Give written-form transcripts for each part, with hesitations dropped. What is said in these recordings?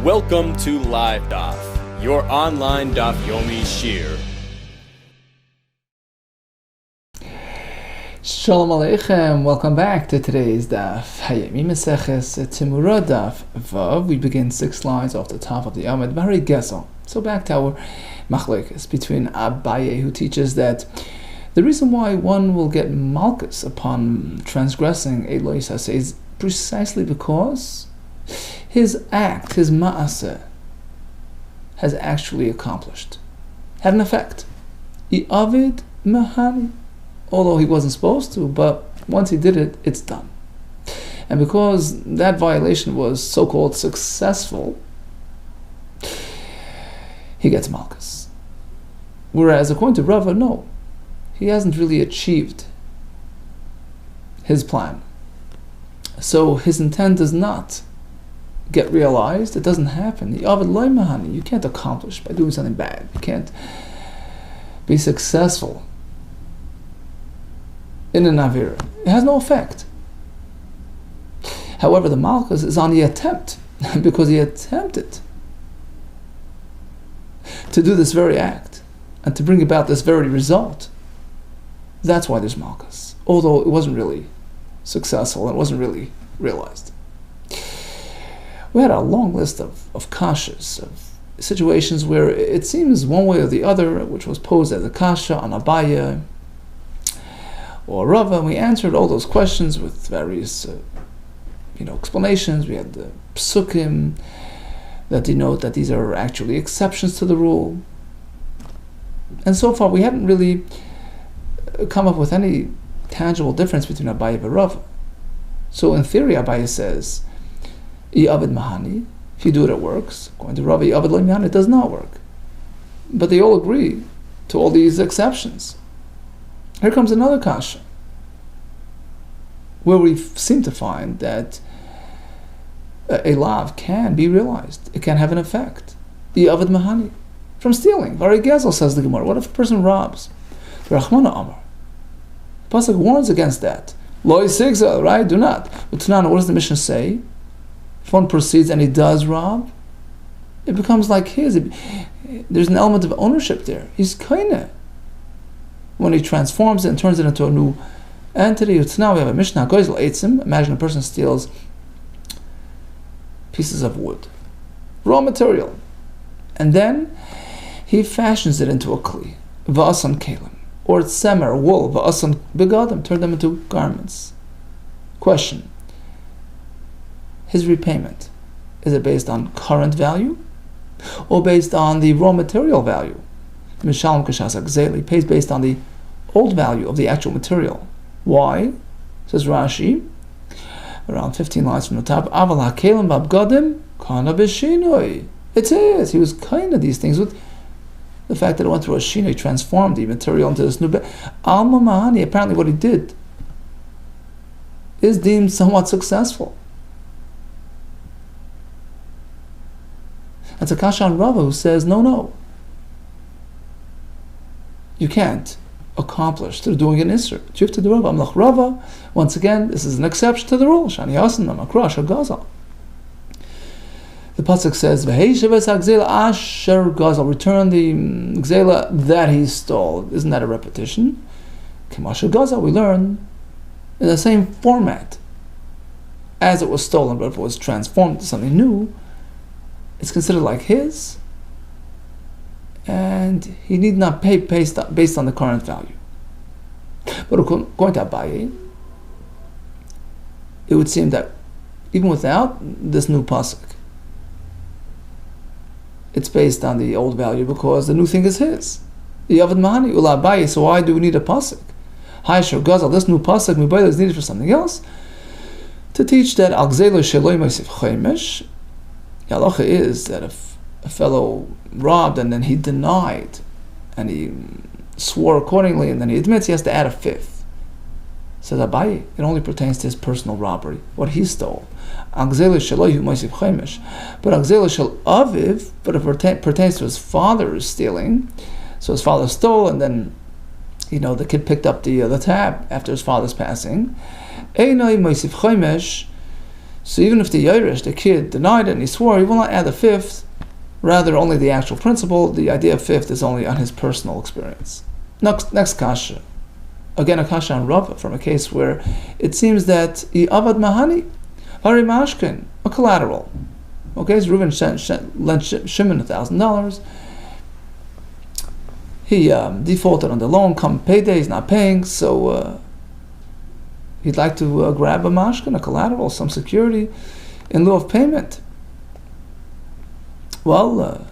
Welcome to LiveDaf, your online Daf Yomi Shir. Shalom Aleichem, welcome back to today's Daf. Hayemi Meseches TEMURAH Daf Vav. We begin 6 lines off the top of the Talmud Bavli. So back to our machlokes between Abaye, who teaches that the reason why one will get malchus upon transgressing a lo yisaseh is precisely because his act, his ma'aseh, has actually accomplished, had an effect. I'avid mahani, although he wasn't supposed to, but once he did it, it's done. And because that violation was so-called successful, he gets malchus. Whereas according to Rava, no, he hasn't really achieved his plan. So his intent does not get realized, it doesn't happen. You can't accomplish by doing something bad. You can't be successful in an avira. It has no effect. However, the malchus is on the attempt, because he attempted to do this very act and to bring about this very result. That's why there's malchus, although it wasn't really successful, it wasn't really realized. We had a long list of kashas, of situations where it seems one way or the other, which was posed as a kasha on Abaye or Rava, and we answered all those questions with various explanations. We had the psukim that denote that these are actually exceptions to the rule. And so far we hadn't really come up with any tangible difference between Abaye and Rava. So in theory, Abaye says, I'avid mahani, if you do it works. According to Rava, I'avid lo mahani, it does not work. But they all agree to all these exceptions. Here comes another kasha, where we seem to find that a lav can be realized. It can have an effect. I'avid mahani, from stealing. Vari gezel, says the Gemara. What if a person robs? Rachmana Amar. The pasuk warns against that. Lo yisigza, right? Do not. But Tanana, what does the Mishnah say? If one proceeds and he does rob, it becomes like his. There's an element of ownership there. He's kaineh. When he transforms it and turns it into a new entity, now we have a Mishnah, goizel eitzim. Imagine a person steals pieces of wood, raw material, and then he fashions it into a kli, va'asan kelim, or tsemer, wool, va'asan begadim, turn them into garments. Question: his repayment, is it based on current value or based on the raw material value? Mishalom kashas agzeli, pays based on the old value of the actual material. Why? Says Rashi, around 15 lines from the top, Aval hakelim v'abgadim kana b'shinoi. It is. He was kind of these things with the fact that it went through a shinoi, he transformed the material into this new Alma mahani. Apparently what he did is deemed somewhat successful. That's a kasha on Rava, who says, no, you can't accomplish through doing an isser. You have to do Rava. Amlach Rava, once again, this is an exception to the rule. Shani Yasin, Amakra, Shagazal. The pasuk says, V'heishavas ha'gzela asher gazal, return the gzela that he stole. Isn't that a repetition? Kimasha gazal, we learn in the same format as it was stolen, but if it was transformed into something new, it's considered like his, and he need not pay based on the current value. But according to Abaye, it would seem that even without this new pasuk, it's based on the old value because the new thing is his. I'avid mahani ula Abaye, so why do we need a pasuk? Haishar gazal, this new pasuk mibayla is needed for something else, to teach that al gzelo sheloi ma'asif chaymesh. The halacha is that if a fellow robbed and then he denied and he swore accordingly and then he admits, he has to add a fifth. Says Abaye, it only pertains to his personal robbery, what he stole. But Agzela shel aviv, but if it pertains to his father's stealing, so his father stole and then the kid picked up the tab after his father's passing. So even if the Yerush, the kid, denied it and he swore, he will not add a fifth, rather only the actual principle. The idea of fifth is only on his personal experience. Next kasha. Again, a kasha on Rava from a case where it seems that he avad mahani, hari mashkin, a collateral. Okay, so Reuven lent Shimon $1,000. He defaulted on the loan, come payday, he's not paying, so he'd like to grab a mashkin, a collateral, some security, in lieu of payment. Well,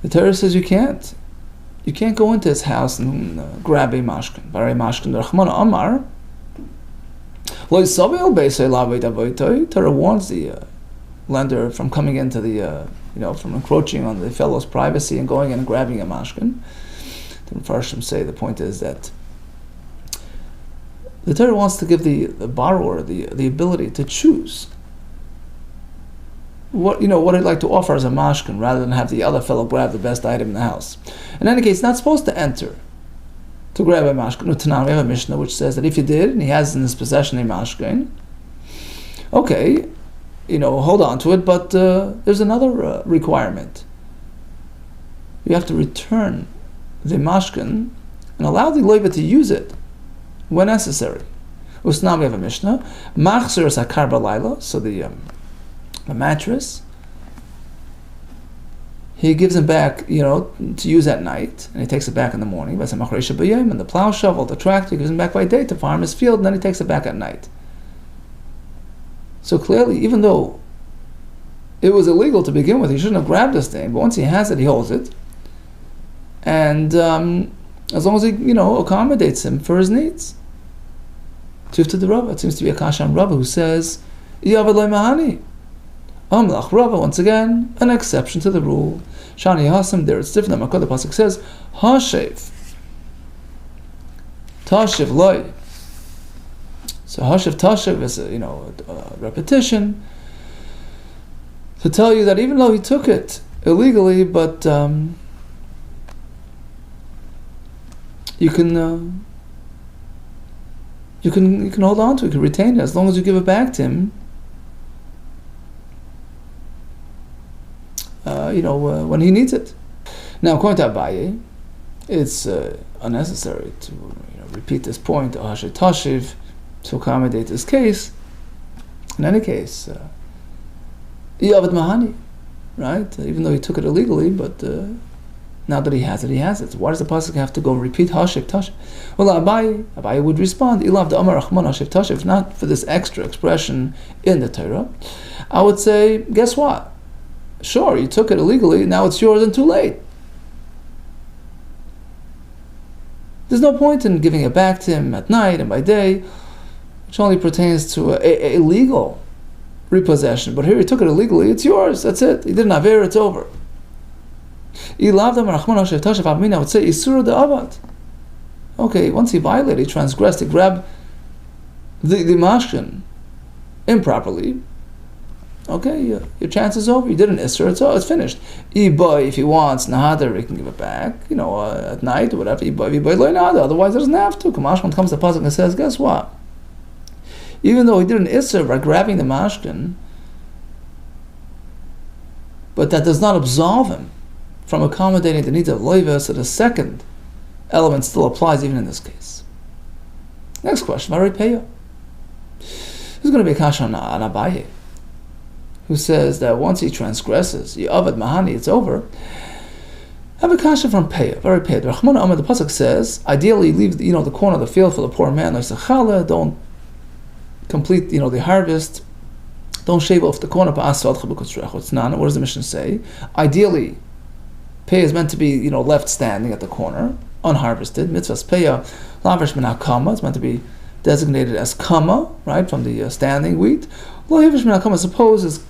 the Torah says you can't. You can't go into his house and grab a mashkin. Barei mashkin d'Rachmana Amar. Torah warns the lender from coming into the, from encroaching on the fellow's privacy and going in and grabbing a mashkin. The Mepharshim say the point is that the Torah wants to give the borrower the ability to choose what he'd like to offer as a mashkin, rather than have the other fellow grab the best item in the house. In any case, not supposed to enter to grab a mashkin. We have a Mishnah which says that if he did and he has in his possession a mashkin, okay, hold on to it, but there's another requirement. You have to return the mashkin and allow the loiva to use it when necessary. Usna, we have a Mishnah. Machzir sakar balayla, so the mattress, he gives him back, to use at night, and he takes it back in the morning. And the plow shovel, the tractor, he gives him back by day to farm his field, and then he takes it back at night. So clearly, even though it was illegal to begin with, he shouldn't have grabbed this thing, but once he has it, he holds it. And as long as he, accommodates him for his needs. Tifta the Rava. It seems to be a kasha on Rava who says, Yavad loy mahani. Amlach Rava, once again, an exception to the rule. Shani Hasam, there it's different. The pasuk says, Hashev. Tashiv loy. So Hashev Tashiv is a repetition to tell you that even though he took it illegally, but you can hold on to it, you can retain it as long as you give it back to him. When he needs it. Now, according to Abaye, it's unnecessary to repeat this point, Hashev Tashiv, to accommodate this case. In any case, Yavad Mahani, right? Even though he took it illegally, but now that he has it, he has it. So why does the pasuk have to go repeat Hashev Tashiv? Well, Abaye would respond, Ilav da'amar Rachman Hashev Tashiv, not for this extra expression in the Torah. I would say, guess what? Sure, you took it illegally, now it's yours and too late. There's no point in giving it back to him at night and by day, which only pertains to a legal repossession. But here he took it illegally, it's yours, that's it. He didn't have air, it's over. I would say, Isura de Avad. Okay, once he violated, he transgressed, he grabbed the mashkin improperly. Okay, your chance is over. You did an Isser, it's finished. If he wants Nahadar, he can give it back, at night or whatever. Otherwise, he doesn't have to. Kamashman comes to the pasuk and says, guess what? Even though he did an Isser by grabbing the mashkin, but that does not absolve him from accommodating the needs of loiva, so the second element still applies even in this case. Next question, Marei Peya. This is going to be a kasha on Abaye, who says that once he transgresses, Yavad Mahani, it's over. I have a kasha from Peya, very Peya. Rachmana Amar, the pasuk says, ideally leave the corner of the field for the poor man, like Sachala, don't complete the harvest, don't shave off the corner. What does the mission say? Ideally, Peya is meant to be left standing at the corner, unharvested. Mitzvahs Peya, lavish min hakama, it's meant to be designated as kama, right, from the standing wheat. Lavish min hakama, suppose is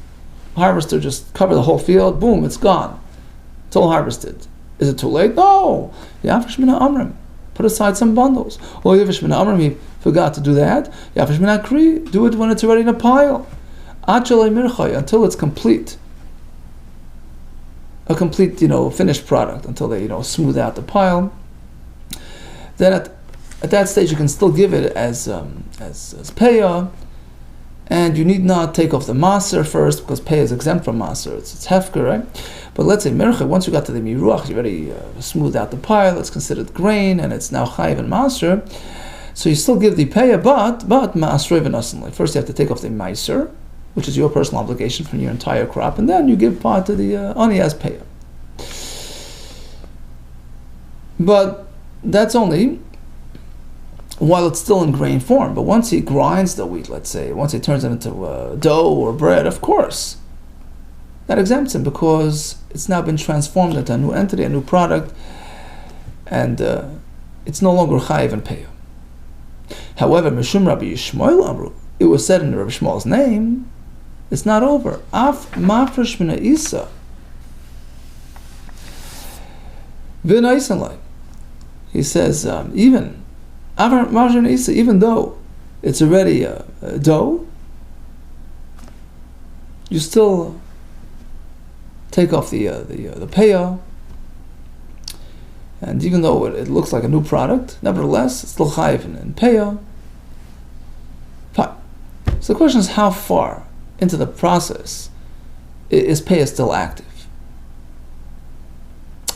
harvester just cover the whole field, boom, it's gone. It's all harvested. Is it too late? No. Yafish mina amrim. Put aside some bundles. Or yafish mina amrim, he forgot to do that. Yafish mina kri, do it when it's already in a pile. Achalei mirchay, until it's complete. A complete, finished product, until they, smooth out the pile. Then at that stage you can still give it as peya, and you need not take off the maser first, because pay is exempt from maser. It's hefker, right? But let's say mercha, once you got to the miruach, you already smoothed out the pile, it's considered grain, and it's now chayiv and maser. So you still give the payah, but ma'asrei v'nasanlei. First you have to take off the meiser, which is your personal obligation from your entire crop, and then you give part to the ani as payah. But that's only while it's still in grain form. But once he grinds the wheat, let's say, once he turns it into dough or bread, of course, that exempts him, because it's now been transformed into a new entity, a new product, and it's no longer chayiv and payah. However, Mishum Rabbi Yishmael Amru, it was said in Rabbi Shmuel's name, it's not over. Af mafresh mina isa v'naisanlai. He says, even though it's already dough, you still take off the payah, and even though it looks like a new product, nevertheless it's still chayiv and payah. Fine. So the question is, how far into the process is payah still active?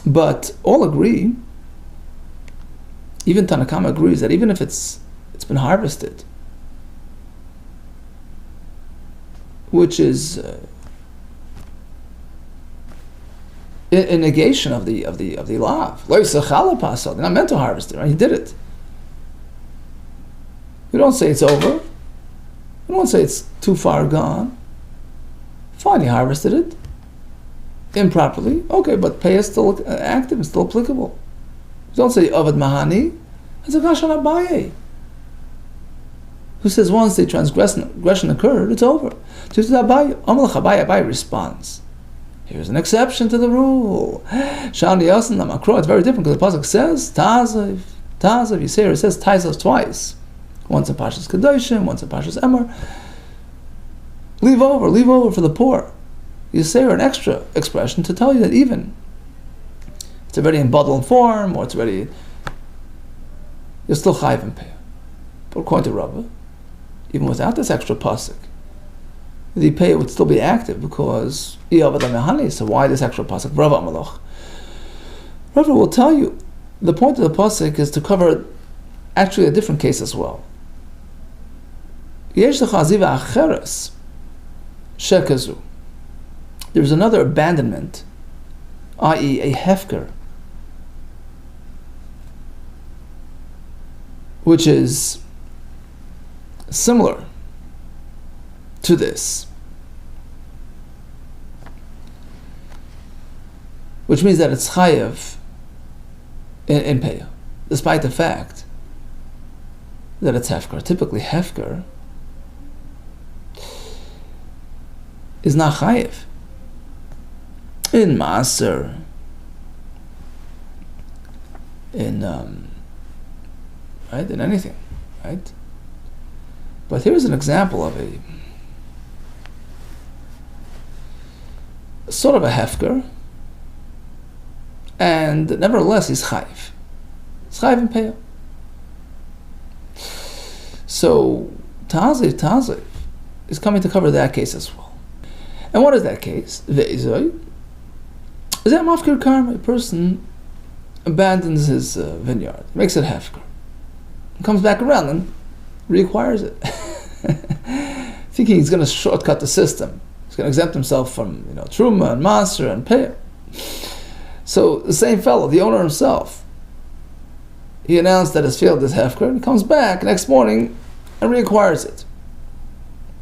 But all agree, even Tanakama agrees, that even if it's been harvested, which is a negation of the lav. They're not meant to harvest it, right? He did it. We don't say it's over. We don't say it's too far gone. Fine, he harvested it improperly. Okay, but pay is still active, it's still applicable. We don't say Avad Mahani. It's a Gashan Abaye, who says once the transgression occurred, it's over. Just Abaye responds, here's an exception to the rule. Shani Yasin Namakro, it's very different, because the pasuk says Tazav. You say it says Tazav twice. Once in Pashas Kedoshim, once in Pashas Emor. Leave over for the poor. You say an extra expression to tell you that even it's already in bottled form, or it's already, you're still chayiv and payah. But according to Rabbah, even without this extra pasuk, the payah would still be active, because so why this extra pasuk? Rabbah will tell you the point of the pasuk is to cover actually a different case as well. There's another abandonment, i.e. a hefker, which is similar to this, which means that it's chayev in payah, despite the fact that it's hefker. Typically hefker is not chayev. In Maaser, in right, in anything, right? But here's an example of a sort of a hefker, and nevertheless he's chayiv. It's chayiv in payah. So Taziv is coming to cover that case as well. And what is that case? Ve'izoi. Is that mafkir karma? A person abandons his vineyard, makes it hefker, and comes back around and reacquires it, thinking he's going to shortcut the system. He's going to exempt himself from truma and maser and payah. So the same fellow, the owner himself, he announced that his field is hefker, and he comes back next morning and reacquires it.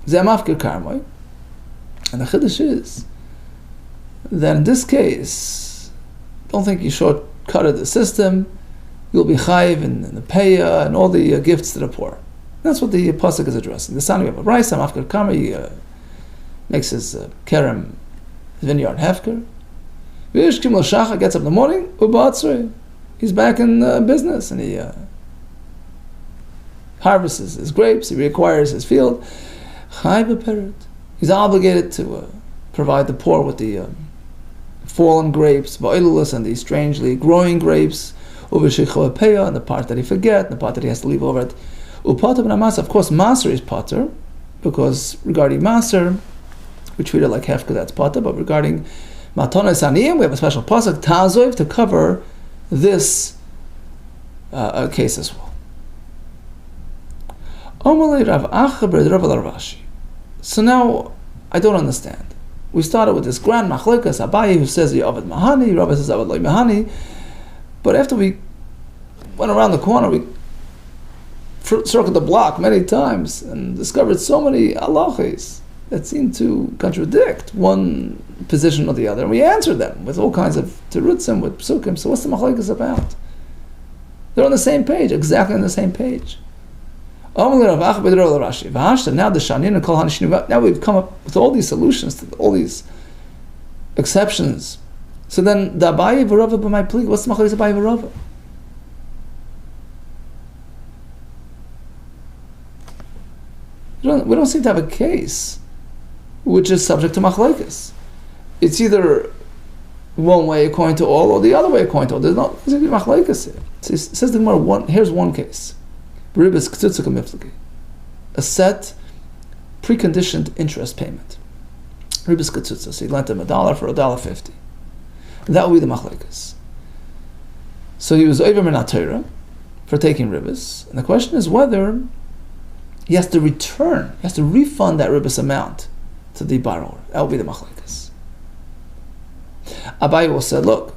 Zeh mafkir karma. And the chiddush is that in this case, don't think you shortcutted the system. You'll be chayiv in the payah and all the gifts to the poor. That's what the pasuk is addressing. The son of a Raisa, Mafkir Kama, he makes his kerem, his vineyard hefker. V'yishkim l'shacha, gets up in the morning, u'ba'atzrei. He's back in business, and he harvests his grapes, he reacquires his field. Chayiv b'peret. He's obligated to provide the poor with the fallen grapes, ba'ilulus, and the strangely growing grapes, uv'shichah payah, and the part that he forget, and the part that he has to leave over it. Upater b'namas, of course, maser is pater, because regarding Maser, we treat it like Hefka, that's Pata, but regarding Matanos Aniyim, we have a special pasuk, Tazoiv, to cover this case as well. So now, I don't understand. We started with this grand Machlekas, Abaye, who says Yavad Mahani, Rabbi says Yavad Loi Mahani, but after we went around the corner, we circled the block many times and discovered so many halachas that seem to contradict one position or the other. And we answered them with all kinds of terutzim, with psukim. So what's the machlekes about? They're on the same page, exactly on the same page. Now we've come up with all these solutions to all these exceptions. So then, the Abaye v'Rava b'may plig, what's the machlekes Abaye v'Rava? We don't seem to have a case which is subject to machlekes. It's either one way according to all, or the other way according to all. There's not machlekes here. It says the Gemara, here's one case. A set preconditioned interest payment. Ribis ketzutza. So he lent him $1 for $1.50. That would be the machlekes. So he was over minat Torah for taking ribis, and the question is whether he has to return, he has to refund that ribis amount to the borrower. That will be the machlekes. Abaye will say, look,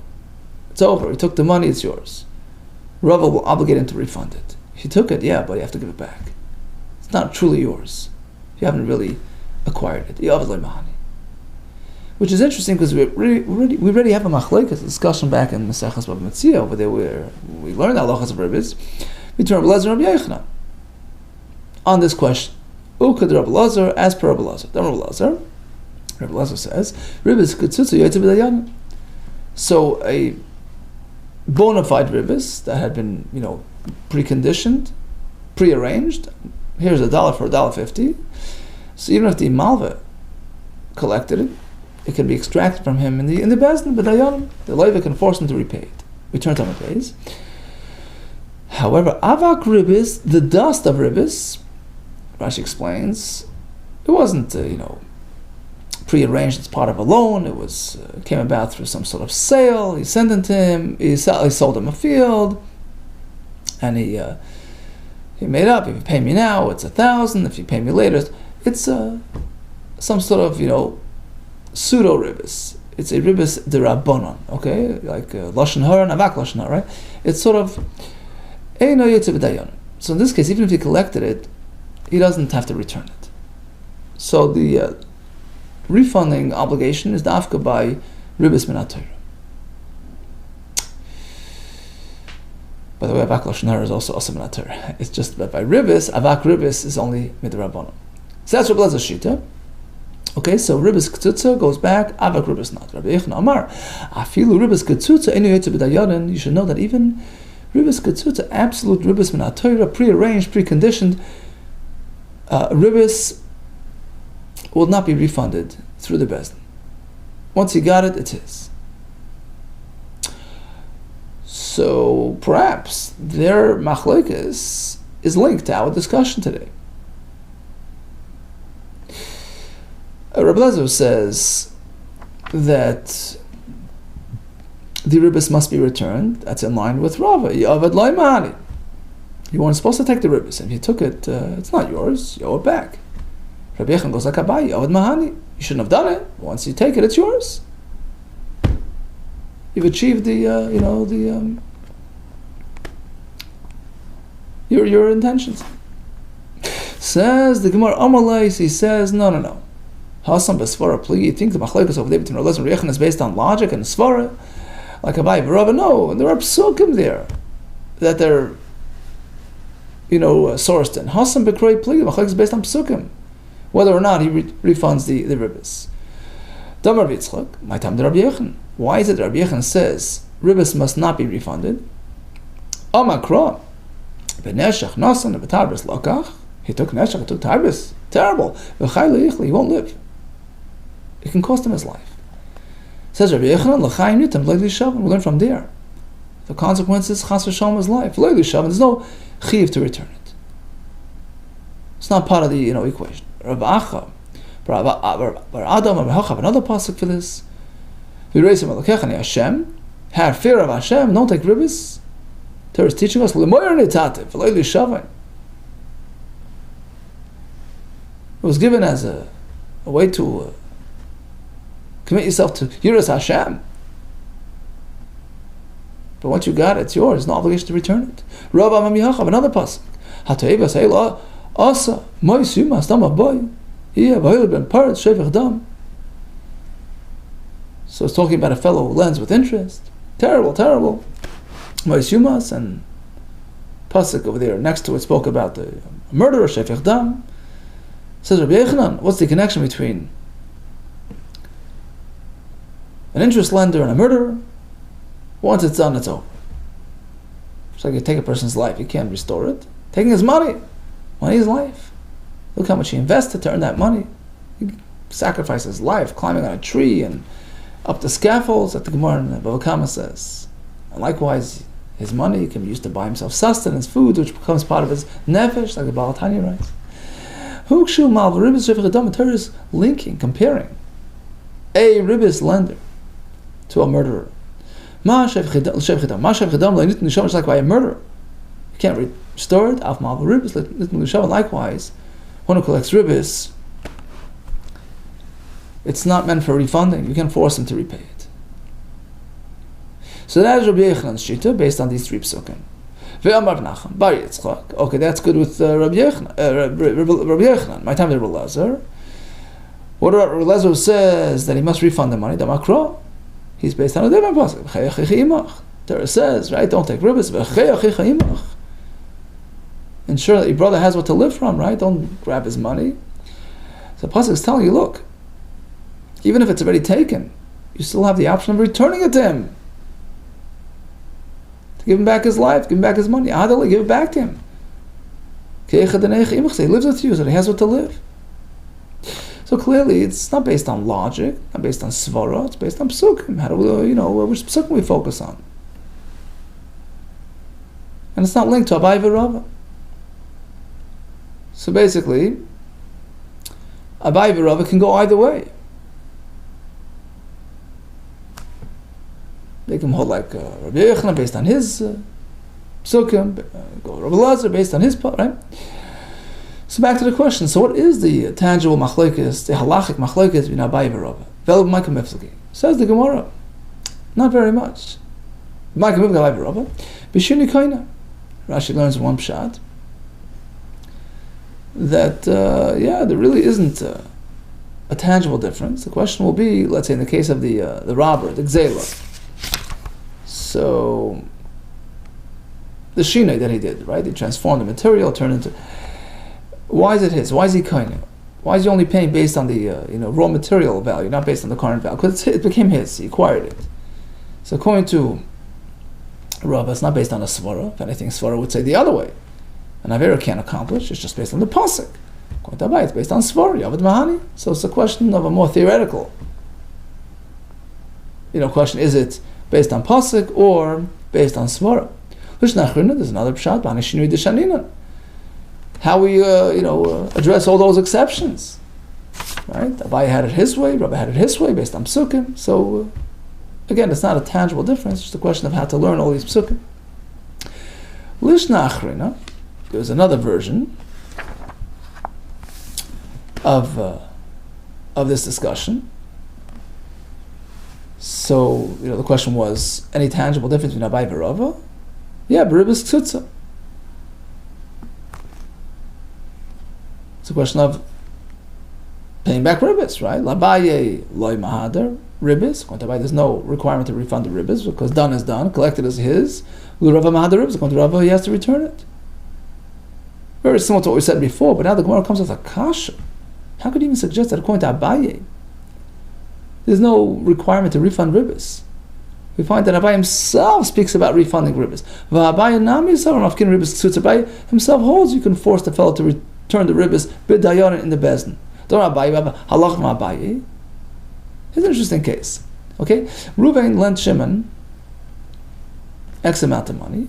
it's over, he took the money, it's yours. Rava will obligate him to refund it. He took it, yeah, but you have to give it back. It's not truly yours. You haven't really acquired it. Yavad Loi Mahani. Which is interesting because we already have a machlekes discussion back in Maseches Bava Metzia over there where we learned halachas of ribis between Rabbi Elazar and Rabbi Yochanan on this question. Ukad Rabbi Elazar, as per Rabbi Elazar. Then Rabbi Elazar says, ribis ketzutza yoytze b'dayanim. So a bona fide ribis that had been, preconditioned, prearranged. Here's $1 for $1.50. So even if the malva collected it, it can be extracted from him in the bezdin, b'dayanim. The leiva can force him to repay it. Return time of days. However, avak ribis, the dust of ribis, Rashi explains, it wasn't prearranged as part of a loan. It was came about through some sort of sale. He sent it to him. He sold him a field, and he made up. If you pay me now, it's 1,000. If you pay me later, it's some sort of pseudo ribis. It's a ribis derabbanon, okay, like lashon hara and avak lashon hara, right? It's sort of eino yotze b'dayanim. So in this case, even if he collected it, he doesn't have to return it. So the refunding obligation is dafka by ribis minat Torah. By the way, avak lashon hara is also minat Torah. It's just that by ribis, avak ribis is only midrabanon. So that's Rabbi Elazar's shita. Okay, so ribis ketzutza goes back, avak ribis not. Rabbi Yochanan Amar, afilu ribis ketzutza enu yotze b'dayanim. You should know that even ribis ketzutza, absolute ribis minat Torah, prearranged, preconditioned, ribis will not be refunded through the bezdin. Once he got it, it's his. So perhaps their machlekes is linked to our discussion today. Rabbi Elazar says that the ribis must be returned. That's in line with Rava. Yavad Loi Mahani. You weren't supposed to take the ribis. If you took it, it's not yours. You owe it back. Rabbi Yochanan goes like Abaye, Yavad Mahani. You shouldn't have done it. Once you take it, it's yours. You've achieved your intentions. Says the Gemara Amalais. He says no. Hasam b'svara pligi. You think the machlekes over there between Rabbi Elazar and Rabbi Yochanan is based on logic and svara, like Abaye v'Rava? No, and there are psukim there that they're sourced in. Hasam b'kroi pligi. Machlekes is based on psukim, whether or not he refunds the ribis. Damar v'Yitzchak, my time to Rabbi Yochanan. Why is it that Rabbi Yochanan says ribis must not be refunded? Amakra b'neshach nasan b'tarbis lakach. He took neshach, he took tarbis. Terrible. He won't live. It can cost him his life. Says Rabbi Yochanan, l'chaim nitam leili shavan. We learn from there. The consequences chas v'shalom is life. Leili shavan. There's no chiv to return it. It's not part of the equation. Rav Acha, Bar Adam, Rav Acha have another pasuk for this. V'reisim Elokechani Hashem, have fear of Hashem, don't take ribbis. Torah is teaching us, L'moyer nitativ, v'lo lishavin. It was given as a way to commit yourself to Yiras Hashem. But once you got it, it's yours. No obligation to return it. Rav Amam Yachav, another pasuk. Hatayva Seila Asa Mois Yumas Dam Aboy. Iya Vahil Ben Parat Shevach Dam. So it's talking about a fellow who lends with interest. Terrible, terrible. Mois Yumas, and pasuk over there next to it spoke about the murderer Shevach Dam. Says Rabbi Yechanan, what's the connection between an interest lender and a murderer? Once it's done, it's over. It's like you take a person's life, you can't restore it. Taking his money is life. Look how much he invested to earn that money. He sacrificed his life, climbing on a tree and up the scaffolds, that the Gemara in Bava Kama says. And likewise, his money can be used to buy himself sustenance, food, which becomes part of his nefesh, like the Baal Tanya writes. Hukshu mal ribis shevach adam. Torah is linking, comparing a ribis lender to a murderer. Ma shevach adam, like by a murderer. You can't restore it. Af mal ribis. Likewise, one who collects ribis, it's not meant for refunding. You can force him to repay it. So that is Rabbi Yechanan's shita based on these three psukim. Okay, that's good with Rabbi Yechanan. My time is Rabbi Elazar. What about Rabbi Elazar who says that he must refund the money? The Makro, he's based on a different pasuk. Torah says, right? Don't take ribbis. Ensure that your brother has what to live from, right? Don't grab his money. So the pasuk is telling you, look, even if it's already taken, you still have the option of returning it to him. Give him back his life, give him back his money. Adali, give it back to him. He lives with you, so he has what to live. So clearly, it's not based on logic, not based on svara, it's based on psukim. How do we, which psukim we focus on? And it's not linked to Abai v'Rava. So basically, Abai v'Rava can go either way. They can hold like Rabbi Yechanan based on his psukim, go Rabbi Elazar based on his part, right? So back to the question. So what is the tangible machlokes, the halachic machlokes between Abai v'Rava? Vel b'mayka miflagi. Says the Gemara, not very much. B'mayka miflagi Abai v'Rava. B'shini kaina. Rashi learns in one pshat that there really isn't a tangible difference. The question will be, let's say in the case of the robber, the gzela. So the shinai that he did, right? He transformed the material, turned into. Why is it his? Why is he kaina? Why is he only paying based on the raw material value, not based on the current value? Because it became his. He acquired it. So according to Rav, it's not based on a svara. If anything, svara would say the other way. An avera can't accomplish. It's just based on the pasuk. According to Abai, it's based on svara. Yavad mahani. So it's a question of a more theoretical. Question: is it based on pasuk or based on svara? There's another pshat. How we address all those exceptions, right? Abai had it his way, Rabbi had it his way, based on psukim. So again, it's not a tangible difference. It's just a question of how to learn all these psukim. Lishna achrina, there's another version of this discussion. So, the question was, any tangible difference between Abai and Rava? Yeah, Beribis Ksutza. It's a question of paying back ribis, right? Labaye loy mahadar, ribis. There's no requirement to refund the ribis because done is done, collected is his. Rava mahadar ribis. According to Rava, he has to return it. Very similar to what we said before, but now the Gemara comes with a kasha. How could you even suggest that according to Abaye, there's no requirement to refund ribis? We find that Abaye himself speaks about refunding ribis. Abaye himself holds you can force the fellow to return the ribis b'dayan in the bezdin. Don't Abaye halach ma Abaye. It's an interesting case. Okay, Reuven lent Shimon X amount of money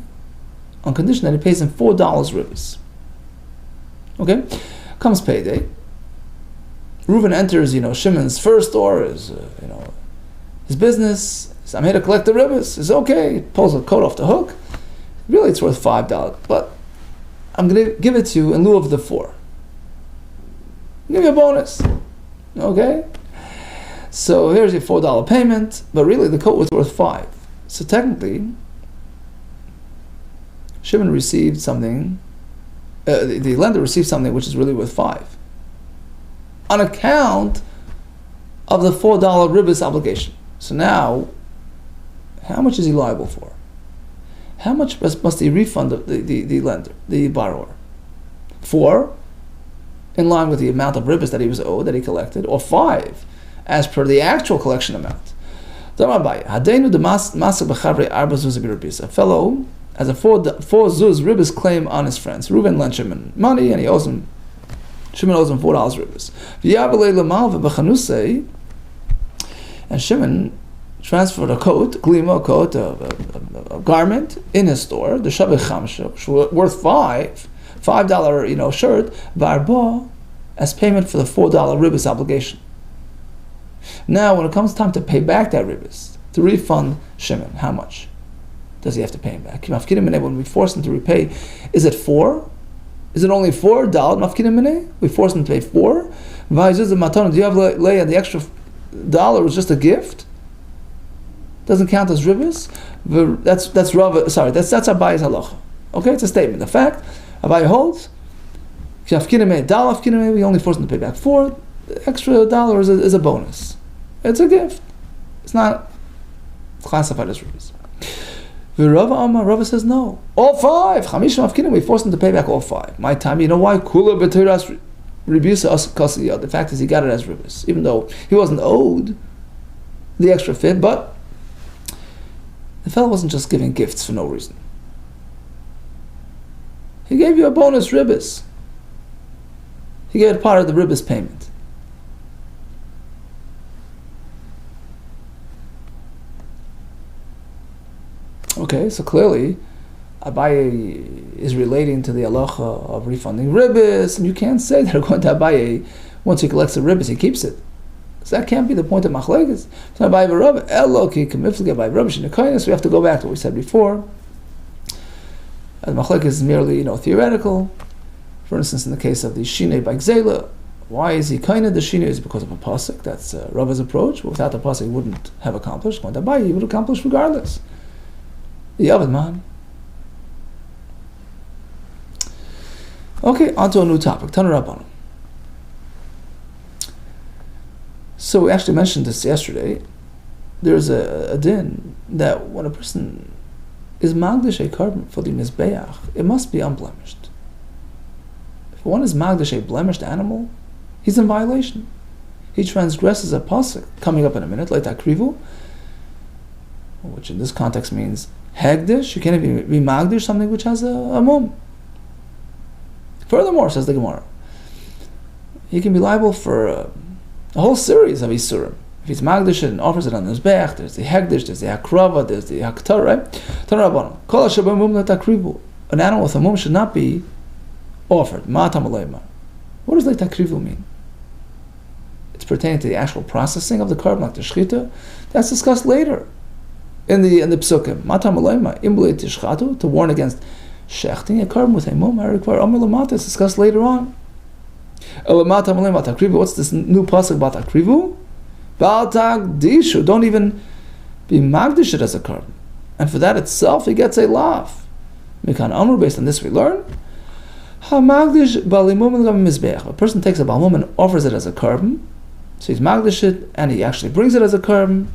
on condition that he pays him $4 ribis. Okay, comes payday. Reuven enters, Shimon's first store, his business. He says, I'm here to collect the ribbis. It's okay. He pulls a coat off the hook. Really, it's worth $5, but I'm going to give it to you in lieu of the 4. Give you a bonus. Okay? So here's your $4 payment, but really the coat was worth 5. So technically, Shimon received something, the lender received something which is really worth 5. On account of the $4 ribbis obligation. So now, how much is he liable for? How much must he refund the lender, the borrower? 4, in line with the amount of ribbis that he was owed, that he collected, or 5, as per the actual collection amount. A fellow has a 4 zuz ribbis claim on his friends. Reuven lent Shimon money, and Shimon owes him $4 ribbis. And Shimon transferred a coat, a garment in his store, the Shaveh Chamsha, which was worth $5 shirt, Barba, as payment for the $4 ribbis obligation. Now, when it comes time to pay back that ribbis, to refund Shimon, how much does he have to pay him back? When we force him to repay, is it 4? Is it only $4? We force him to pay 4? Do you have Leia, the extra $1 was just a gift? Doesn't count as ribbis? That's Rav. Sorry, that's Abaye's halacha. Okay, it's a statement. The fact, Abaye holds, we only force him to pay back 4. The extra $1 is a bonus. It's a gift. It's not classified as ribbis. Rava says no. All 5. We force him to pay back all 5. My time, you know why? The fact is he got it as ribbis, even though he wasn't owed the extra fit, but the fellow wasn't just giving gifts for no reason. He gave you a bonus ribbis. He gave it part of the ribbis payment. Okay, so clearly Abaye is relating to the halacha of refunding ribbis, and you can't say that according to Abaye, once he collects the ribbis, he keeps it. So that can't be the point of machlekes. So we have to go back to what we said before. And machlekes is merely, theoretical. For instance, in the case of the shinei by gzela, why is he kind of the shinei? Is because of a pasuk. That's Rava's approach. But without the pasuk, he wouldn't have accomplished. According to Abaye, he would accomplish regardless. The Yavad man. Okay, on to a new topic. Tanu Rabbanon. So we actually mentioned this yesterday. There's a din that when a person is magdish a carbon for the mizbeach, it must be unblemished. If one is magdish a blemished animal, he's in violation. He transgresses a pasuk coming up in a minute, like takrivu, which in this context means hegdish. You can't even be magdish something which has a mum. Furthermore, says the Gemara, he can be liable for a whole series of isurim. If he's magdish and offers it on his back, there's the hegdish, there's the hakrava, there's the haktar, right? An animal with a mum should not be offered. What does like takrivu mean? It's pertaining to the actual processing of the carbon, like the shchita. That's discussed later in the psukim. To warn against shechting a carbon with a mum. I require amr lamata. It's discussed later on. What's this new pasuk about takrivu? Don't even be magdish it as a carbon, and for that itself he gets a lav. Mikan amr. Based on this we learn a person takes a balmum and offers it as a carbon, so he's magdish it and he actually brings it as a carbon.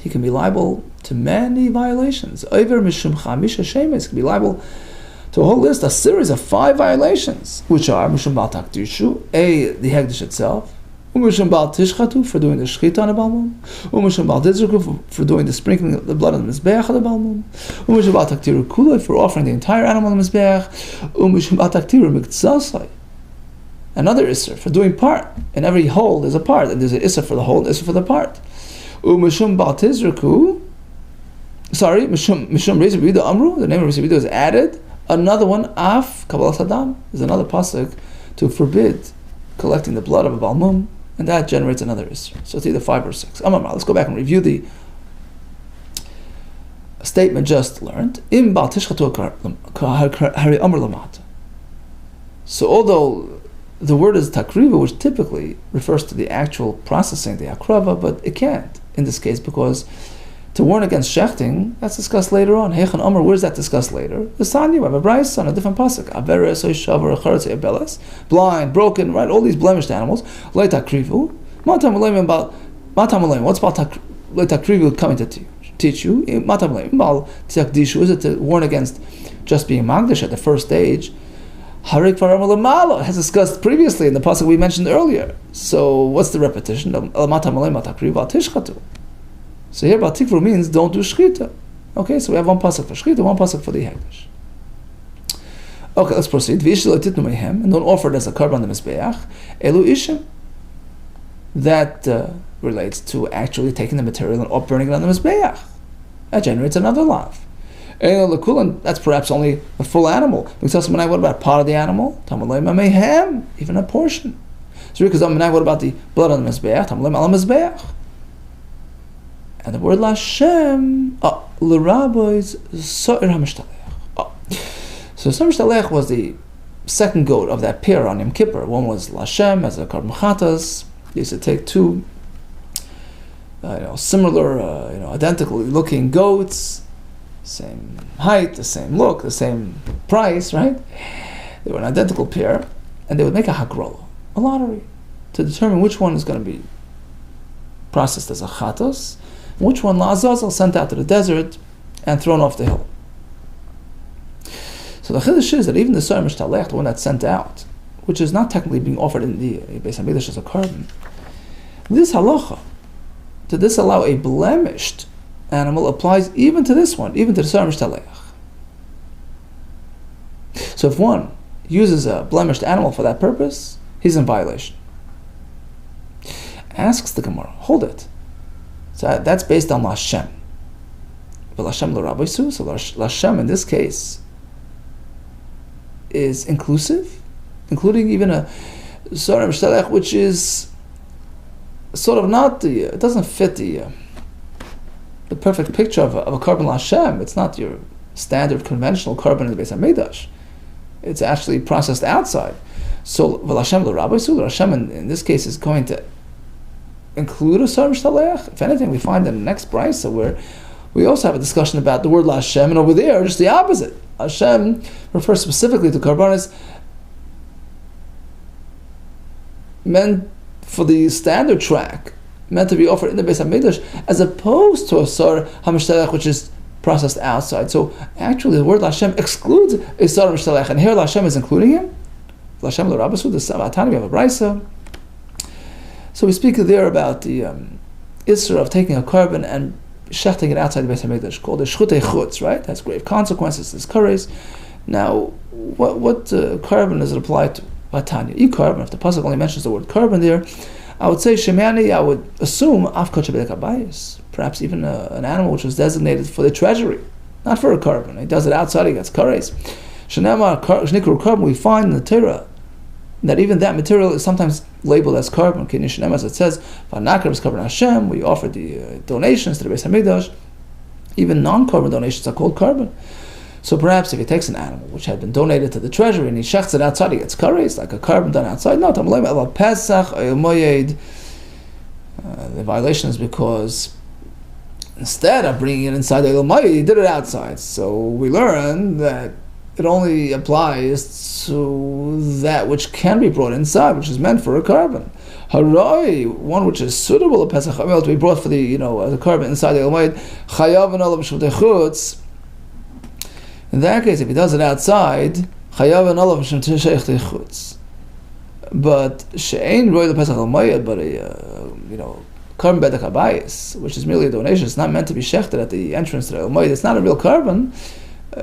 He can be liable to many violations. Over mishum chamisha shemes can be liable to a whole list, a series of 5 violations, which are mishum bal takdishu, the hegdish itself, mishum bal tishchatu, for doing the shchita on a balmum, mishum bal tizruku, for doing the sprinkling of the blood on the mizbeach of the balmum, mishum bal taktiru kulei, for offering the entire animal on the mizbeach, mishum bal taktiru miktsasai, another isser for doing part. In every whole there's a part, and there's an isser for the whole, isser for the part. Mishum bal tizruku, mishum rezer b'yidu amru, the name of rezer b'yidu is added. Another one, af kabbalas hadam, is another pasuk to forbid collecting the blood of a balmum And that generates another Isser. So it's either 5 or 6. Let's go back and review the statement just learned. So although the word is takriva, which typically refers to the actual processing, the akrava, but it can't in this case because to warn against shechting, that's discussed later on. Hechan Omer, where is that discussed later? The Sanya, we have a brayso on a different pasuk. Averes, Oishavar, Acharetz, Ebeles, blind, broken, right? All these blemished animals. Leit takrivu. Matam Aleim about Matam Aleim. What's about Leit takrivu coming to teach you? Matam Aleim. Mal Tzakdishu, is it to warn against just being magdish at the first stage? Harik Faram Alamala has discussed previously in the pasuk we mentioned earlier. So what's the repetition? Matam Aleim Matakrivu Tishchatu. So here, Batikru means don't do shchita. Okay, so we have one pasuk for shchita, one pasuk for the hekdesh. Okay, let's proceed. And don't offer it as a karban on the mizbeach. Elu ishim. That relates to actually taking the material and burning it on the mizbeach. That generates another lav. Elu lekulan. That's perhaps only a full animal. Because what about part of the animal? Even a portion. So what about the blood on the mizbeach? And the word Lashem, l'rabbis, Sa'ir HaMishtalech. So Sa'ir HaMishtalech was the second goat of that pair on Yom Kippur. One was Lashem as a karban chatas. He used to take two similar, identically looking goats, same height, the same look, the same price, right? They were an identical pair, and they would make a hagrola, a lottery, to determine which one is going to be processed as a chatos, which one La'azazel sent out to the desert and thrown off the hill. So the chiddush is that even the Sa'ir Mishtalech, the one that's sent out, which is not technically being offered in the Beis HaMikdash as a karban, this halacha, to disallow a blemished animal, applies even to this one, even to the Sa'ir Mishtalech. So if one uses a blemished animal for that purpose, he's in violation. Asks the Gemara, hold it. So that's based on Lashem. But Lashem l'Rabbisu, so Lashem in this case is inclusive, including even a Sa'ir Mishtalech, which is sort of not it doesn't fit the perfect picture of a karban Lashem. It's not your standard conventional karban in the Beis HaMikdash. It's actually processed outside. So Lashem l'Rabbisu, Lashem in this case is going to include a Sa'ir Mishtalech. If anything, we find in the next brayso where we also have a discussion about the word Lashem, and over there, just the opposite. Hashem refers specifically to karbanis meant for the standard track, meant to be offered in the Beis HaMikdash, as opposed to a Sa'ir HaMishtalech, which is processed outside. So actually, the word Lashem excludes a Sa'ir Mishtalech, and here Lashem is including him. Lashem l'Rabbasu, the Savatani, we have a brayso. So we speak there about the Isra of taking a karban and shechting it outside the Beis HaMikdash, called the Shchutei Chutz, right? That's grave consequences, it's kares. Now, what karban does it apply to? Vatanya. Karban, if the pasuk only mentions the word karban there, I would say Shemani, I would assume Af Kodesh B'dei Kabayis, perhaps even an animal which was designated for the treasury, not for a karban. He does it outside, he gets kares. Shenamar Shnikru karban, we find in the Torah that even that material is sometimes labeled as karban. As it says, "V'nakar is karban Hashem." We offer the donations to the Beis Hamikdash. Even non-karban donations are called karban. So perhaps if he takes an animal which had been donated to the treasury and he shechts it outside, he gets kares, like a karban done outside. No, the violation is because instead of bringing it inside the Moyed, he did it outside. So we learn that it only applies to that which can be brought inside, which is meant for a karban. Harai, one which is suitable a Pesach to be brought for the karban inside the Moed, chayav and olav shvutei chutz. In that case, if he does it outside, chayav and olav shvutei chutz. But she'ein roi the Pesach Moed, but a karban bedek habayis, which is merely a donation, it's not meant to be shechted at the entrance to the Moed. It's not a real karban.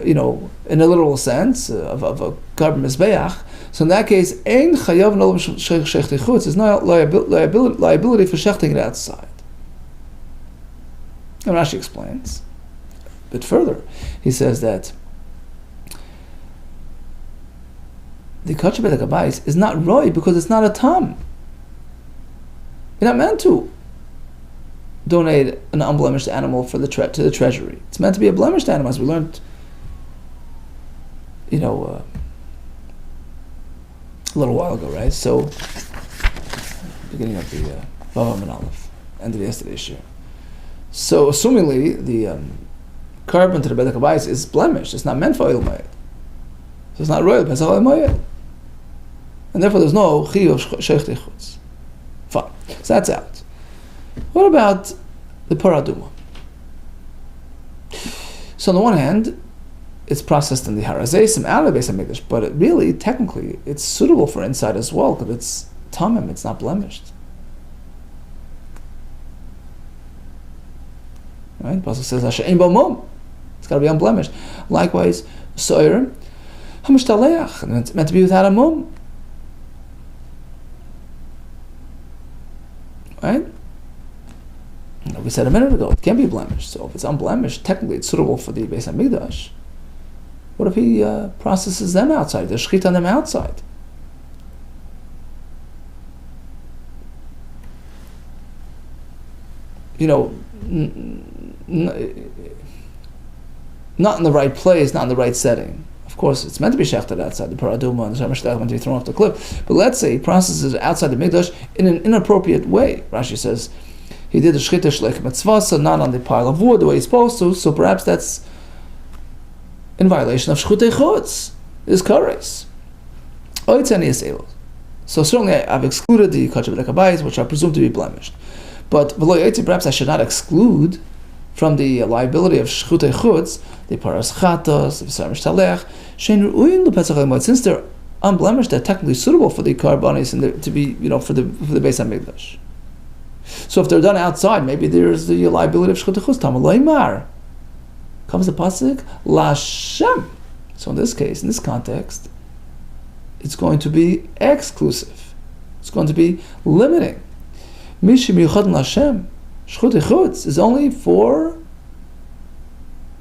In a literal sense of a karban mizbeach. So in that case, ein chayav nolam shechting chutz is not liability for shechting it outside. And Rashi explains a bit further. He says that the kosher bedek habayis is not roi because it's not a tam. You're not meant to donate an unblemished animal for the to the treasury. It's meant to be a blemished animal, as we learned, a little while ago, right? So, beginning of the Vavam and Aleph, end of yesterday's year. So, assumingly, the carbon to the Bedek Habayis is blemished. It's not meant for oil mayed. So it's not royal, but it's oil mayed. And therefore there's no chiyuv sheichtei chutz. Fine. So that's out. What about the paraduma? So on the one hand, it's processed in the harazeisim out of the Beis Hamikdash, but technically, it's suitable for inside as well, because it's tamim, it's not blemished. Right? The pasuk says, "Hashem bo mum." It's got to be unblemished. Likewise, soyer, hamishtalech, and it's meant to be without a mum. Right? We said a minute ago, it can't be blemished. So if it's unblemished, technically it's suitable for the Beis Hamikdash. What if he processes them outside? There's shechita on them outside. Not in the right place, not in the right setting. Of course, it's meant to be shechted outside the paraduma and the shemashtalech meant to be thrown off the cliff. But let's say he processes it outside the mikdash in an inappropriate way. Rashi says he did the shechita shleich mitzvah, so not on the pile of wood the way he's supposed to. So perhaps that's in violation of shchutei chutz, is kares. So certainly I've excluded the kachah Bedek Habayis, which are presumed to be blemished. But perhaps I should not exclude from the liability of shchutei chutz the paras chatos, the v'sar mishtalech, shein ru'uyin l'pesach hamoed, since they're unblemished, they're technically suitable for the karbanis and to be, for the Beis Hamikdash. So if they're done outside, maybe there's the liability of shchutei chutz. Talmud loymar. Comes the pasuk Lashem. So in this case, in this context, it's going to be exclusive. It's going to be limiting. Mishim Yuchad Lashem. Shchutei chutz is only for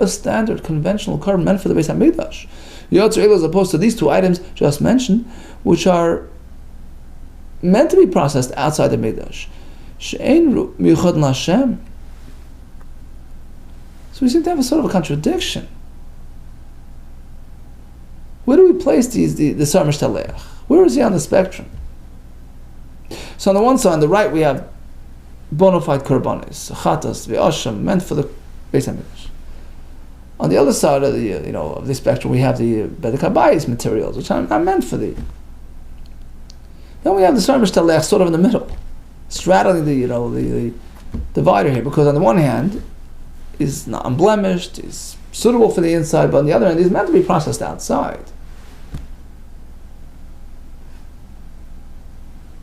a standard, conventional carbon meant for the Beis Hamikdash. Yotzer as opposed to these two items just mentioned, which are meant to be processed outside the Mikdash. She'ein Yuchad Lashem. So we seem to have a sort of a contradiction. Where do we place the Sar Mishtalech? Where is he on the spectrum? So on the one side, on the right, we have bona fide korbanos, chatas, v'asham, meant for the Beis Hamikdash. On the other side of the of the spectrum, we have the Bedek Habayis materials, which are not meant for the. Then we have the Sar Mishtalech sort of in the middle, straddling the divider here, because on the one hand, is not unblemished, is suitable for the inside, but on the other hand, is meant to be processed outside.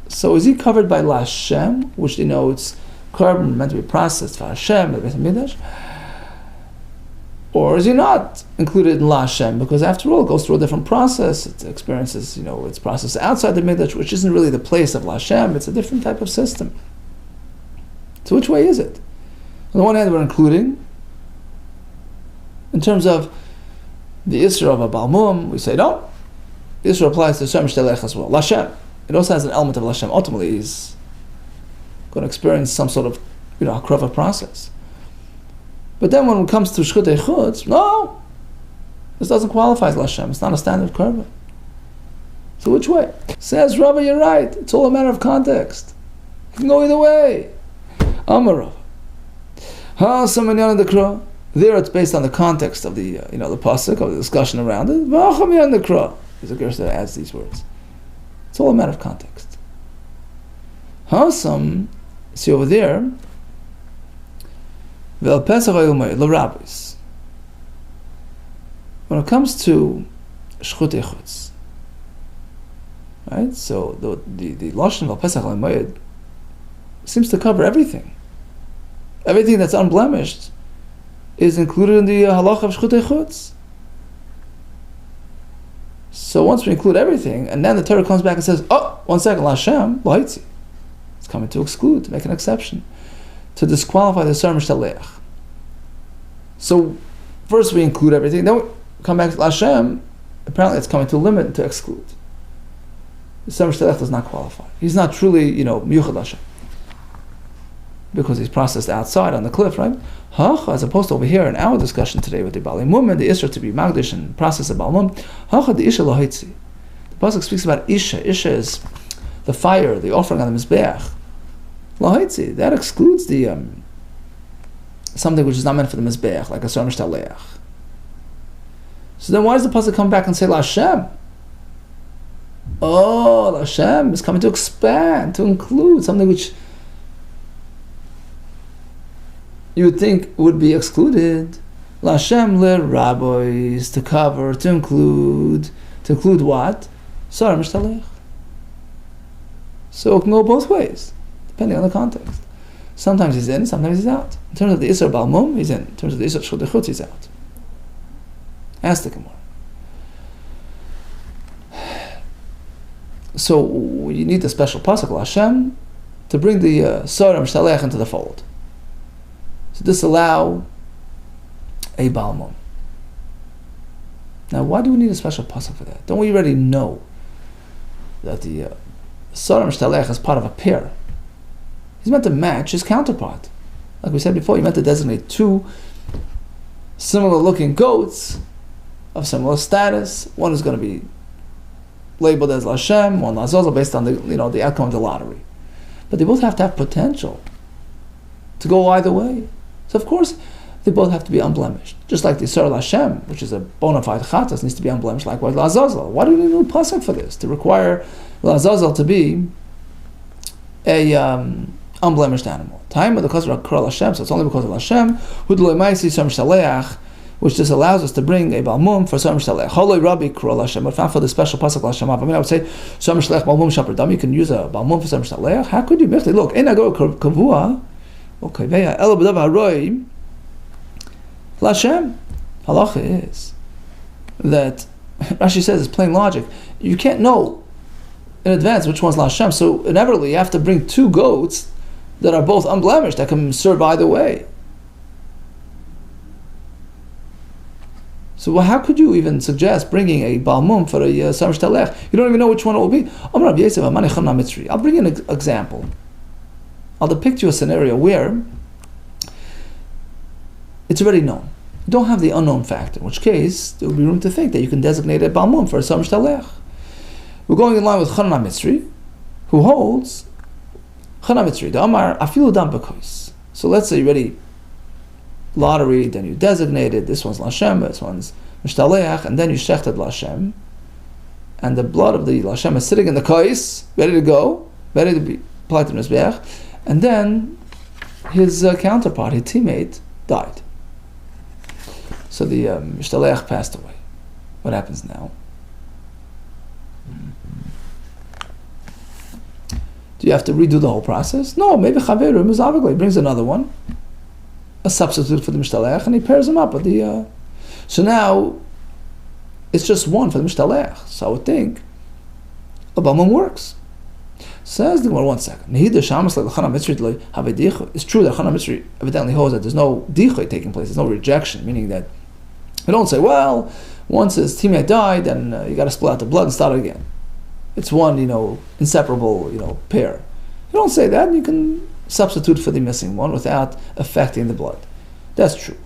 So is he covered by Lashem, which denotes carbon meant to be processed for Hashem, the Beis Hamikdash? Or is he not included in Lashem? Because after all, it goes through a different process. It experiences, it's processed outside the Mikdash, which isn't really the place of Lashem. It's a different type of system. So which way is it? On the one hand, we're including, in terms of the Isra of a Balmum, we say no. Isra applies to Shem Shtelech as well. Lashem. It also has an element of Lashem. Ultimately, he's going to experience some sort of, hakrava process. But then when it comes to Shchutei Chutz, no, this doesn't qualify as Lashem. It's not a standard korban. So which way? Says Rava, you're right. It's all a matter of context. It can go either way. Amar Rava. There it's based on the context of the the pasuk, of the discussion around it. There's a verse that adds these words. It's all a matter of context. See over there, when it comes to shchutei chutz, right? So the lashon vel pesach al seems to cover everything. Everything that's unblemished is included in the halacha of shchutei chutz. So once we include everything, and then the Torah comes back and says, "Oh, 1 second, Lashem loitzi," it's coming to exclude, to make an exception, to disqualify the Sar Mishtalech. So first we include everything, then we come back to Lashem. Apparently, it's coming to limit, to exclude. The Sar Mishtalech does not qualify. He's not truly, miyuchad Lashem. because he's processed outside on the cliff, right? As opposed to over here in our discussion today with the Bali Mum and the Isra to be Magdish and process of Bal Mum. The Isha Lohitzi. The Pasuk speaks about Isha. Isha is the fire, the offering on the Mizbeach. Lohitzi. That excludes the something which is not meant for the Mizbeach, like a Sar Mishtaleach. So then why does the Pasuk come back and say La Hashem? Oh, La Hashem is coming to expand, to include something which you would think would be excluded. La Hashem le rabbis, to cover, to include what? Sar Mishtaleach. So it can go both ways, depending on the context. Sometimes he's in, sometimes he's out. In terms of the Isra Bal Mum, he's in. In terms of the Isra Shchut Chutz, he's out. Ask the Gemara. So you need the special pasuk Hashem to bring the Sar Mishtaleach into the fold. To disallow a Bal Mum. Now, why do we need a special pasuk for that? Don't we already know that the Sar Mishtaleach is part of a pair? He's meant to match his counterpart. Like we said before, he meant to designate two similar-looking goats of similar status. One is going to be labeled as Lashem, one Lazazel, based on the outcome of the lottery. But they both have to have potential to go either way. So of course, they both have to be unblemished. Just like the Sar Lashem, which is a bona fide chatas, needs to be unblemished. Likewise, Lazazel. Why do we need a pasuk for this? To require Lazazel to be a unblemished animal. Time of the cause of Kral Hashem, so it's only because of Hashem, which just allows us to bring a Balmum for Sar Mishtaleach. Holoi Rabbi Kral Hashem, but not for the special pasuk Hashem. I mean, I would say Sar Mishtaleach Balmum Shapardam. You can use a Balmum for Sar Mishtaleach. How could you? Look, Ein Agor Kavua, okay, Veya Elo B'Dav Haroi Lashem. Halacha is that Rashi says it's plain logic. You can't know in advance which one's Lashem, so inevitably you have to bring two goats that are both unblemished, that can serve either way. So how could you even suggest bringing a Balmum for a Sar Mishtaleach? You don't even know which one it will be. I'll bring you an example. I'll depict you a scenario where it's already known. You don't have the unknown factor, in which case there will be room to think that you can designate a Balmum for a Sar Mishtaleach. We're going in line with Chanan HaMitzri, who holds Chanan HaMitzri, the Amar Afilu Dam B'Kois. So let's say you already lottery, then you designated this one's Lashem, this one's Mishtaleach, and then you shechted Lashem, and the blood of the Lashem is sitting in the Kois, ready to go, ready to be applied to the Mizbeach, and then his counterpart, his teammate, died. So the Mishtaleach passed away. What happens now? Do you have to redo the whole process? No, maybe Chaveru Mizavagli brings another one, a substitute for the Mishtaleach, and he pairs them up with the... So now, it's just one for the Mishtaleach. So I would think a Balmum works. Says the Gemara, 1 second. It's true that Chanan HaMitzri evidently holds that there's no dichoy taking place, there's no rejection, meaning that you don't say, well, once his teammate died, then you got to split out the blood and start again. It's one, inseparable, pair. You don't say that. You can substitute for the missing one without affecting the blood. That's true.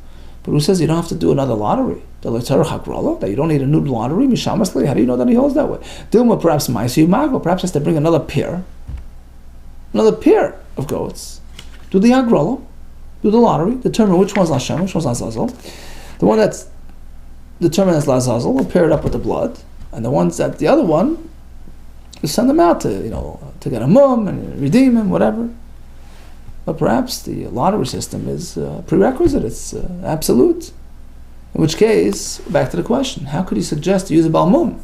But who says you don't have to do another lottery? That you don't need a new lottery? Mishamasli, how do you know that he holds that way? Dilma, perhaps Maisi Mago, perhaps has to bring another pair of goats. Do the Hagrala, do the lottery, determine which one's Lashem, which one's Lazazel. The one that's determined as Lazazel will pair it up with the blood, and the ones that the other one, you send them out to get a mum and redeem him, whatever. But perhaps the lottery system is prerequisite, it's absolute. In which case, back to the question, how could you suggest to use a Balmum?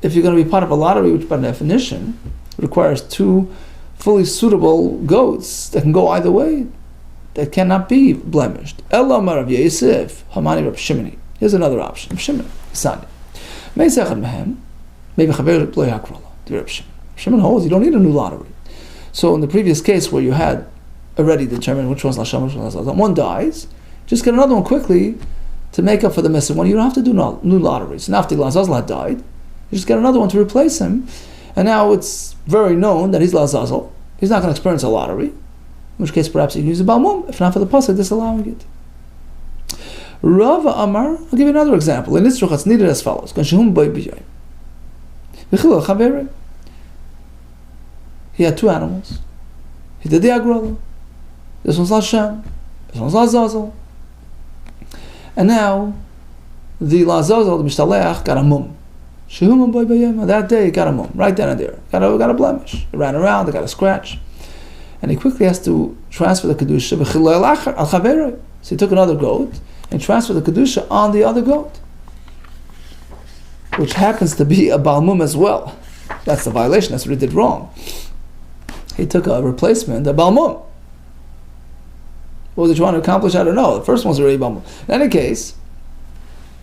If you're going to be part of a lottery, which by definition requires two fully suitable goats that can go either way, that cannot be blemished. Elamar of Yosef, Hamani Rab Shimoni. Here's another option. Shimon, Isani. Maybe Chaver Play Hakrala. Rab Shimon. Shimon holds you don't need a new lottery. So in the previous case where you had already determined which one's Lashem, which one's Lashem, one dies, just get another one quickly to make up for the missing one. You don't have to do new lotteries. Now after Lazazel had died, you just get another one to replace him, and now it's very known that he's Lazazel. He's not going to experience a lottery. in which case perhaps you can use a balmum, if not for the pasuk disallowing it. Rava Amar, I'll give you another example. In Nitzruch, it's needed as follows. He had two animals. He did the agrala. This one's Lashem. This one's Lazazel. And now, the Lazazel, the Mishtaleach, got a mum. That day, he got a mum, right then and there. Got a blemish. He ran around, he got a scratch. And he quickly has to transfer the Kedusha. So he took another goat and transferred the Kedusha on the other goat, which happens to be a balmum as well. That's the violation, that's what he did wrong. He took a replacement, a balmum. What was he trying to accomplish? I don't know. The first one's already balmum. In any case,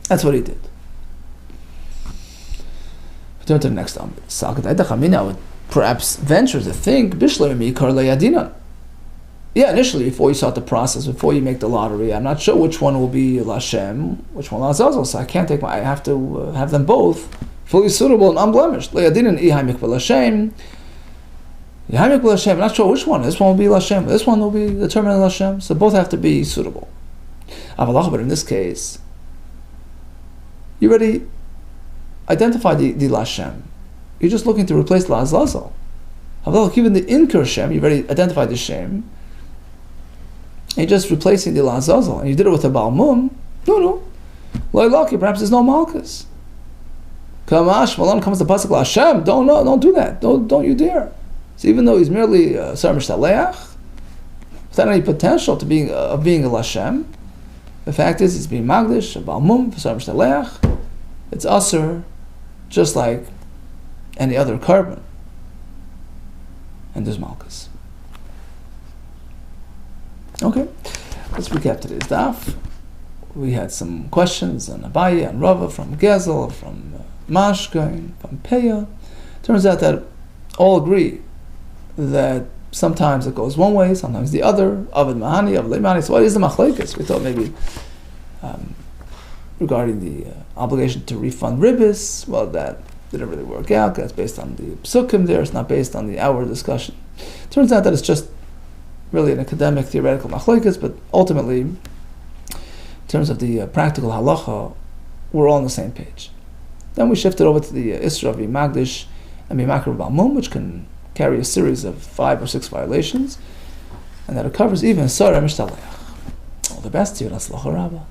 that's what he did. Turn to the next one. I would perhaps venture to think, yeah, initially, before you start the process, before you make the lottery, I'm not sure which one will be Lashem, which one Lazazel, so I have to have them both fully suitable and unblemished. I'm not sure which one. This one will be Lashem, this one will be determined Lashem, so both have to be suitable. But in this case, you already identified the Lashem. You're just looking to replace Lazazel. Even the Inker Shem, you've already identified the Shem, and you're just replacing the Lazazel, and you did it with a Balmum. No. Perhaps there's no Malchus. Kamash, Malon comes to Pasuk Lashem. Don't do that. Don't you dare. So even though he's merely Sar Mishtaleach, without any potential to being a Lashem, the fact is he's being Magdish, a Balmum, Sar Mishtaleach. It's Asur, just like any other carbon. And there's Malchus. Okay, let's recap today's daf. We had some questions on Abaye and Rava, from Gezel, from Mashka, from Peya. Turns out that all agree that sometimes it goes one way, sometimes the other. Avid Mahani, Avid Leimani. So what is the machlekes? We thought maybe regarding the obligation to refund ribis, well, that didn't really work out. That's based on the psukim there. It's not based on the hour discussion. Turns out that it's just really an academic, theoretical machlekes, but ultimately, in terms of the practical halacha, we're all on the same page. Then we shifted over to the Isra of Magdish and Mimakar Balmum, which can carry a series of 5 or 6 violations, and that it covers even Sarah Mishtaleach. All the best to you, and Atzlacha Rabbah.